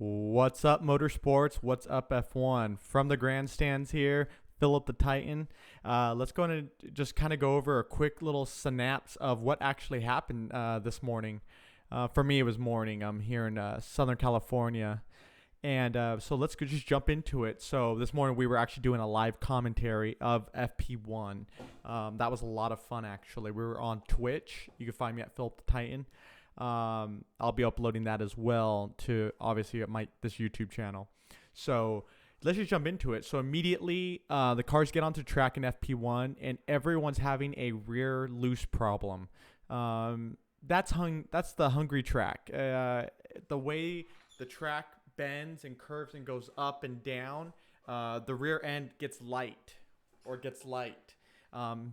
What's up, Motorsports? What's up, F1? From the grandstands here, Philip the Titan. Let's go and just kind of go over a quick little synapse of what actually happened this morning. For me, it was morning. I'm here in Southern California. And so just jump into it. So this morning we were actually doing a live commentary of FP1. That was a lot of fun, actually. We were on Twitch. You can find me at Philip the Titan. I'll be uploading that as well to obviously at this YouTube channel. So let's just jump into it. So immediately the cars get onto track in FP1 and everyone's having a rear loose problem. That's the Hungary track. The way the track bends and curves and goes up and down, the rear end gets light. I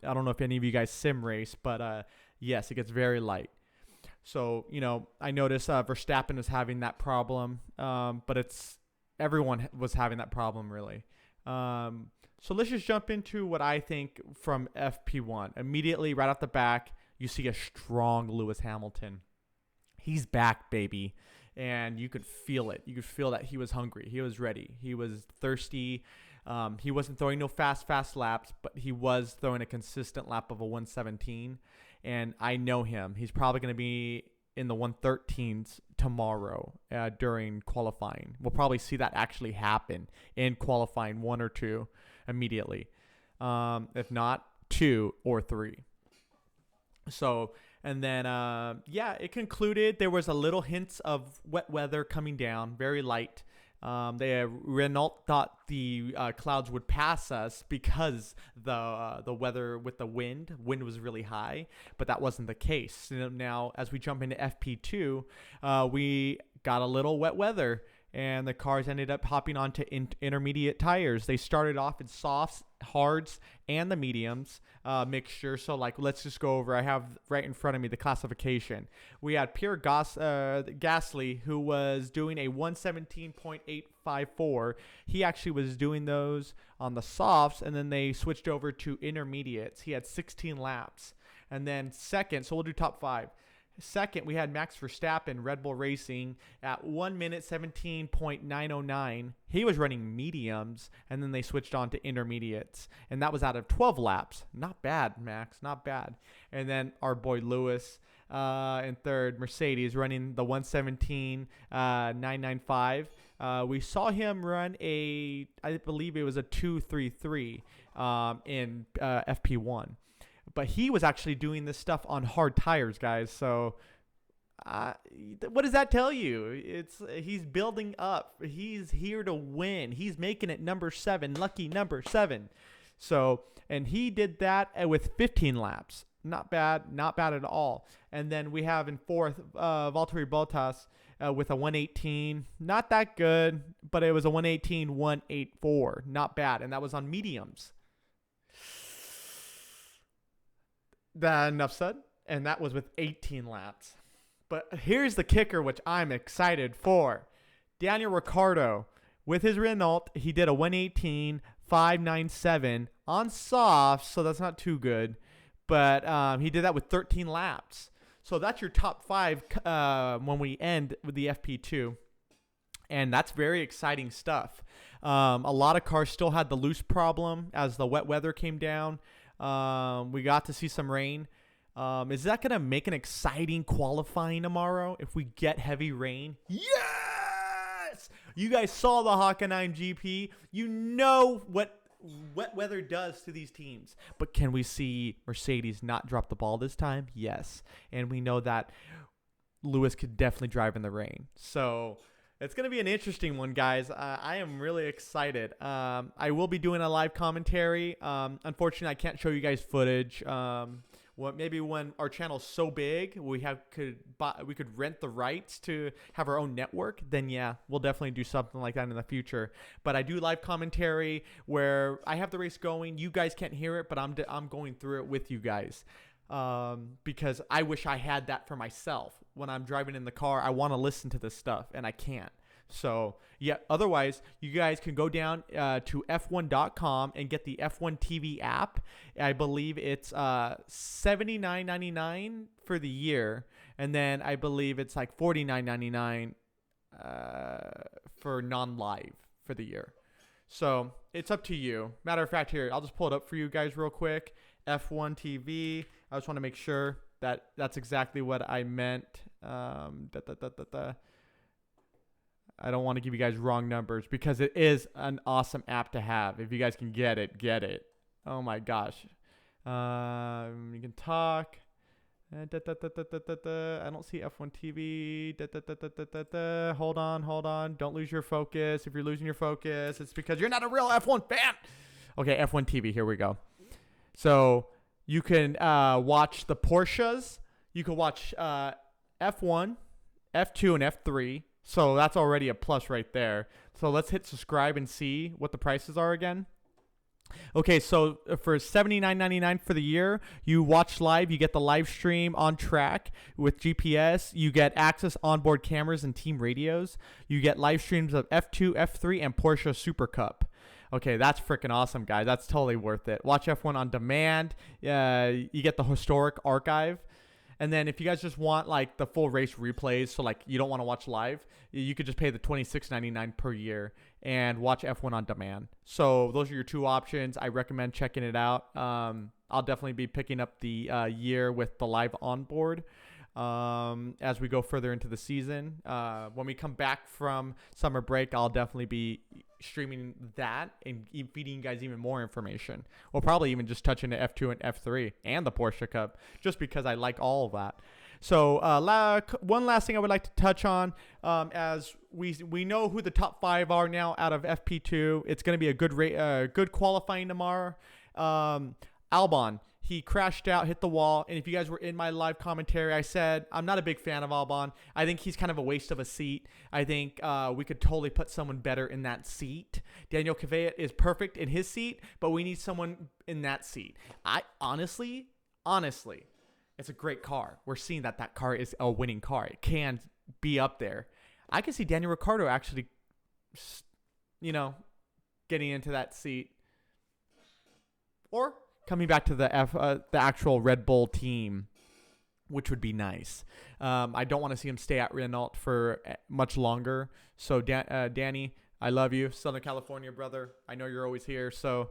don't know if any of you guys sim race, but yes, it gets very light. So, I noticed Verstappen is having that problem, but everyone was having that problem, really. So let's just jump into what I think from FP1. Immediately, right off the back, you see a strong Lewis Hamilton. He's back, baby, and you could feel it. You could feel that he was hungry. He was ready. He was thirsty. He wasn't throwing no fast laps, but he was throwing a consistent lap of a 117. And I know him. He's probably going to be in the 113s tomorrow during qualifying. We'll probably see that actually happen in qualifying 1 or 2 immediately. If not, 2 or 3. So, and then, it concluded. There was a little hints of wet weather coming down, very light. Renault thought the clouds would pass us because the weather with the wind was really high, but that wasn't the case. Now, as we jump into FP2, we got a little wet weather, and the cars ended up hopping onto intermediate tires. They started off in softs, hards, and the mediums mixture. So, let's just go over. I have right in front of me the classification. We had Pierre Gasly, who was doing a 117.854. He actually was doing those on the softs, and then they switched over to intermediates. He had 16 laps. And then second, so we'll do top 5. Second, we had Max Verstappen, Red Bull Racing, at 1 minute 17.909. He was running mediums, and then they switched on to intermediates. And that was out of 12 laps. Not bad, Max, not bad. And then our boy Lewis in third, Mercedes, running the 117.995. We saw him run I believe it was a 233 in FP1. But he was actually doing this stuff on hard tires, guys. So what does that tell you? He's building up. He's here to win. He's making it number 7, lucky number 7. So, and he did that with 15 laps. Not bad at all. And then we have in fourth, Valtteri Bottas with a 118. Not that good, but it was a 118.184. Not bad. And that was on mediums. Enough said, and that was with 18 laps. But here's the kicker, which I'm excited for. Daniel Ricciardo, with his Renault, he did a 118.597 on soft, so that's not too good. But he did that with 13 laps. So that's your top 5 when we end with the FP2. And that's very exciting stuff. A lot of cars still had the loose problem as the wet weather came down. We got to see some rain. Is that going to make an exciting qualifying tomorrow if we get heavy rain? Yes! You guys saw the Hockenheim GP. You know what wet weather does to these teams. But can we see Mercedes not drop the ball this time? Yes. And we know that Lewis could definitely drive in the rain. So it's going to be an interesting one, guys. I am really excited. I will be doing a live commentary. Unfortunately, I can't show you guys footage. Maybe when our channel's so big, we could rent the rights to have our own network. Then yeah, we'll definitely do something like that in the future. But I do live commentary where I have the race going. You guys can't hear it, but I'm going through it with you guys. Because I wish I had that for myself. When I'm driving in the car, I want to listen to this stuff, and I can't. So, yeah, otherwise, you guys can go down to f1.com and get the F1 TV app. I believe it's $79.99 for the year, and then I believe it's like $49.99 for non-live for the year. So it's up to you. Matter of fact, here, I'll just pull it up for you guys real quick. F1 TV. I just want to make sure that that's exactly what I meant. I don't want to give you guys wrong numbers because it is an awesome app to have. If you guys can get it, get it. Oh my gosh. You can talk. I don't see F1 TV. Hold on. Don't lose your focus. If you're losing your focus, it's because you're not a real F1 fan. Okay, F1 TV. Here we go. So you can watch the Porsches. You can watch F1, F2, and F3. So that's already a plus right there. So let's hit subscribe and see what the prices are again. Okay, so for $79.99 for the year, you watch live. You get the live stream on track with GPS. You get access onboard cameras and team radios. You get live streams of F2, F3, and Porsche Super Cup. Okay, that's freaking awesome, guys. That's totally worth it. Watch F1 on demand. You get the historic archive. And then if you guys just want like the full race replays, so like you don't want to watch live, you could just pay the $26.99 per year and watch F1 on demand. So those are your two options. I recommend checking it out. I'll definitely be picking up the year with the live onboard as we go further into the season. When we come back from summer break, I'll definitely be streaming that and feeding you guys even more information. We'll probably even just touch into F2 and F3 and the Porsche Cup just because I like all of that. So one last thing I would like to touch on, as we know who the top 5 are now out of FP2. It's going to be a good qualifying tomorrow. Albon, he crashed out, hit the wall, and if you guys were in my live commentary, I said I'm not a big fan of Albon. I think he's kind of a waste of a seat. I think we could totally put someone better in that seat. Daniel Kvyat is perfect in his seat, but we need someone in that seat. I honestly, it's a great car. We're seeing that car is a winning car. It can be up there. I can see Daniel Ricciardo actually, getting into that seat, or coming back to the actual Red Bull team, which would be nice. I don't want to see him stay at Renault for much longer. So Danny, I love you, Southern California brother. I know you're always here. So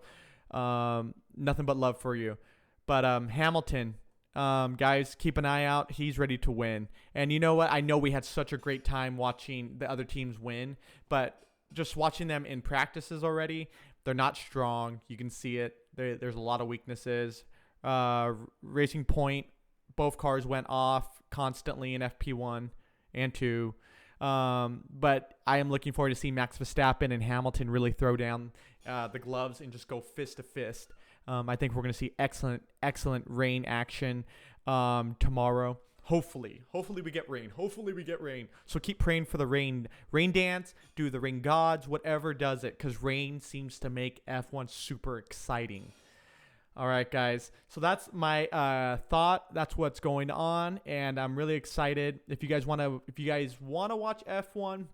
nothing but love for you. But Hamilton. Guys, keep an eye out. He's ready to win. And you know what? I know we had such a great time watching the other teams win, but just watching them in practices already, they're not strong. You can see it. There's a lot of weaknesses. Racing Point, both cars went off constantly in FP1 and 2. But I am looking forward to seeing Max Verstappen and Hamilton really throw down the gloves and just go fist to fist. I think we're going to see excellent rain action tomorrow. Hopefully we get rain. So keep praying for the rain dance, do the rain gods, whatever does it, because rain seems to make F1 super exciting. All right, guys. So that's my thought. That's what's going on, and I'm really excited. If you guys want to watch F1,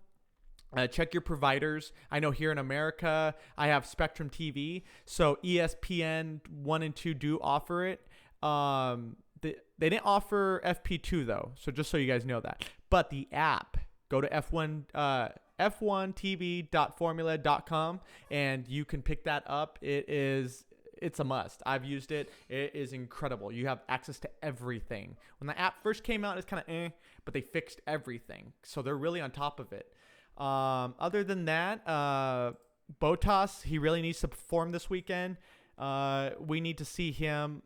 check your providers. I know here in America, I have Spectrum TV. So ESPN 1 and 2 do offer it. They didn't offer FP2 though. So just so you guys know that. But the app, go to f1tv.formula.com and you can pick that up. It's a must. I've used it. It is incredible. You have access to everything. When the app first came out, it's kind of but they fixed everything. So they're really on top of it. Other than that, Bottas, he really needs to perform this weekend. We need to see him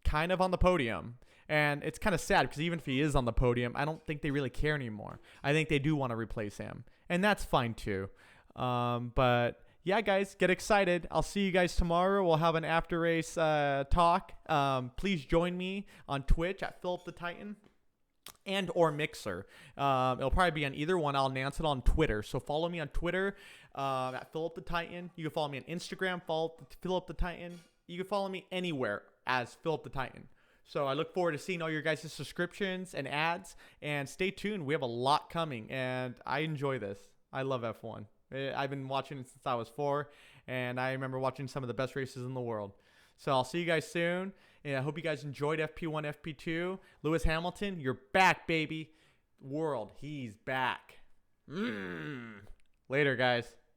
kind of on the podium. And it's kind of sad because even if he is on the podium, I don't think they really care anymore. I think they do want to replace him. And that's fine too. But yeah, guys, get excited. I'll see you guys tomorrow. We'll have an after race talk. Please join me on Twitch at Philip the Titan. And or Mixer. It'll probably be on either one. I'll announce it on Twitter. So follow me on Twitter at Philip the Titan. You can follow me on Instagram, follow Philip the Titan. You can follow me anywhere as Philip the Titan. So I look forward to seeing all your guys' subscriptions and ads. And stay tuned. We have a lot coming. And I enjoy this. I love F1. I've been watching it since I was 4. And I remember watching some of the best races in the world. So I'll see you guys soon. And I hope you guys enjoyed FP1, FP2. Lewis Hamilton, you're back, baby. World, he's back. Later, guys.